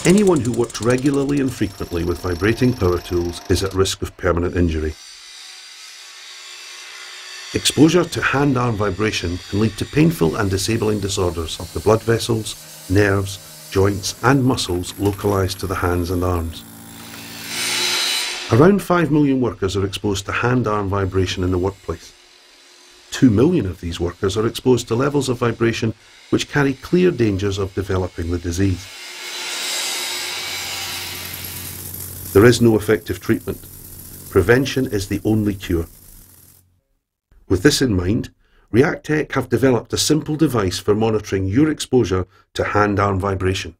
Anyone who works regularly and frequently with vibrating power tools is at risk of permanent injury. Exposure to hand-arm vibration can lead to painful and disabling disorders of the blood vessels, nerves, joints and muscles localized to the hands and arms. Around 5 million workers are exposed to hand-arm vibration in the workplace. 2 million of these workers are exposed to levels of vibration which carry clear dangers of developing the disease. There is no effective treatment. Prevention is the only cure. With this in mind, ReactTech have developed a simple device for monitoring your exposure to hand-arm vibration.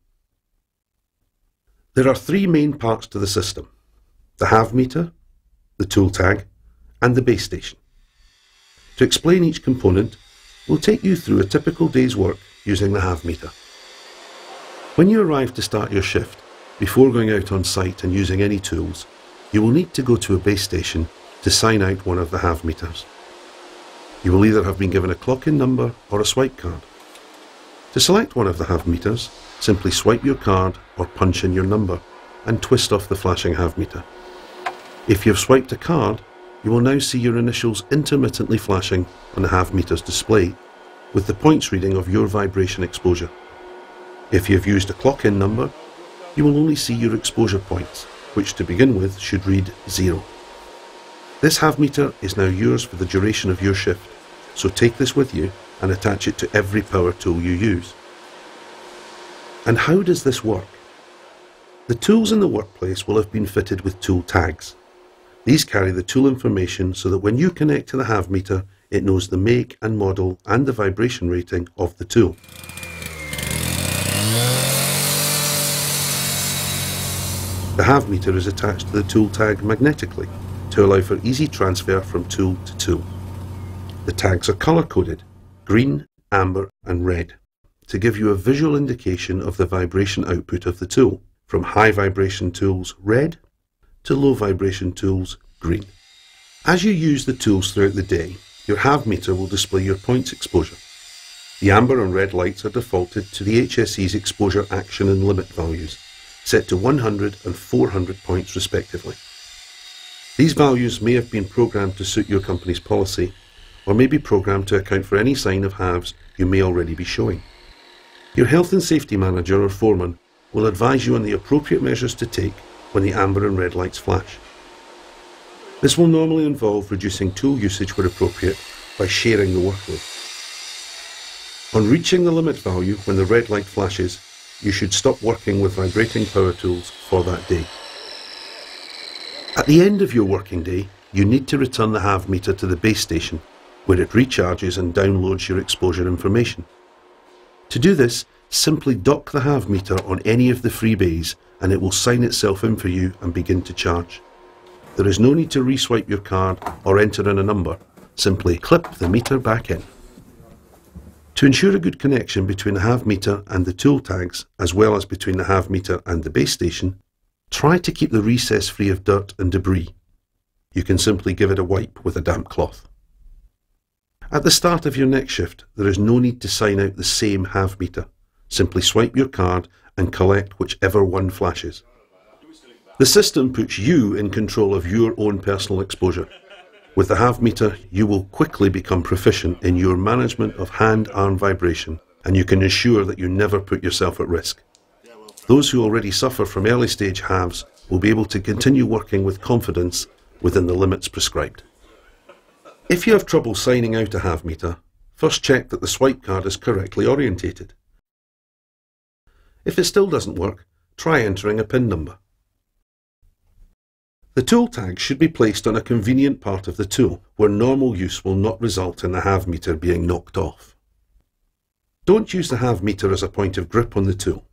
There are 3 main parts to the system: the HAVmeter, the tool tag, and the base station. To explain each component, we'll take you through a typical day's work using the HAVmeter. When you arrive to start your shift, before going out on site and using any tools, you will need to go to a base station to sign out one of the HAVmeters. You will either have been given a clock-in number or a swipe card. To select one of the HAVmeters, simply swipe your card or punch in your number and twist off the flashing HAVmeter. If you have swiped a card, you will now see your initials intermittently flashing on the HAVmeter's display with the points reading of your vibration exposure. If you have used a clock-in number, you will only see your exposure points, which to begin with should read 0. This HAVmeter is now yours for the duration of your shift, so take this with you and attach it to every power tool you use. And how does this work? The tools in the workplace will have been fitted with tool tags. These carry the tool information so that when you connect to the HAVmeter, it knows the make and model and the vibration rating of the tool. The HAVmeter is attached to the tool tag magnetically to allow for easy transfer from tool to tool. The tags are colour-coded, green, amber and red, to give you a visual indication of the vibration output of the tool, from high vibration tools red to low vibration tools green. As you use the tools throughout the day, your HAVmeter will display your points exposure. The amber and red lights are defaulted to the HSE's exposure action and limit values, set to 100 and 400 points respectively. These values may have been programmed to suit your company's policy, or may be programmed to account for any sign of halves you may already be showing. Your health and safety manager or foreman will advise you on the appropriate measures to take when the amber and red lights flash. This will normally involve reducing tool usage where appropriate by sharing the workload. On reaching the limit value when the red light flashes, you should stop working with vibrating power tools for that day. At the end of your working day, you need to return the HAVmeter to the base station, where it recharges and downloads your exposure information. To do this, simply dock the HAVmeter on any of the free bays and it will sign itself in for you and begin to charge. There is no need to reswipe your card or enter in a number, simply clip the meter back in. To ensure a good connection between the HAVmeter and the tool tags, as well as between the HAVmeter and the base station, try to keep the recess free of dirt and debris. You can simply give it a wipe with a damp cloth. At the start of your next shift, there is no need to sign out the same HAVmeter. Simply swipe your card and collect whichever one flashes. The system puts you in control of your own personal exposure. With the HAVmeter, you will quickly become proficient in your management of hand-arm vibration, and you can ensure that you never put yourself at risk. Those who already suffer from early-stage halves will be able to continue working with confidence within the limits prescribed. If you have trouble signing out a HAVmeter, first check that the swipe card is correctly orientated. If it still doesn't work, try entering a PIN number. The tool tag should be placed on a convenient part of the tool where normal use will not result in the HAVmeter being knocked off. Don't use the HAVmeter as a point of grip on the tool.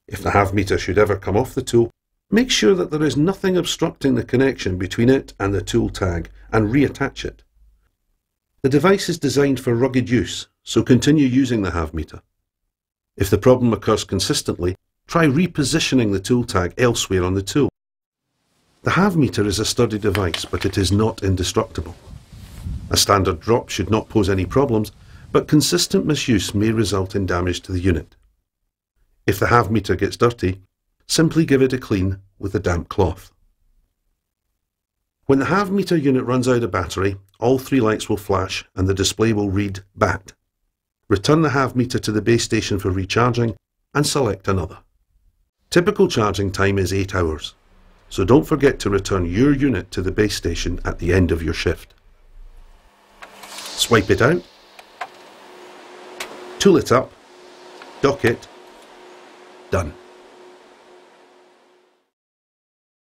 If the HAVmeter should ever come off the tool, make sure that there is nothing obstructing the connection between it and the tool tag and reattach it. The device is designed for rugged use, so continue using the HAVmeter. If the problem occurs consistently, try repositioning the tool tag elsewhere on the tool. The HAVmeter is a sturdy device, but it is not indestructible. A standard drop should not pose any problems, but consistent misuse may result in damage to the unit. If the HAVmeter gets dirty, simply give it a clean with a damp cloth. When the HAVmeter unit runs out of battery, all 3 lights will flash and the display will read BAT. Return the HAVmeter to the base station for recharging and select another. Typical charging time is 8 hours, so don't forget to return your unit to the base station at the end of your shift. Swipe it out, tool it up, dock it, done.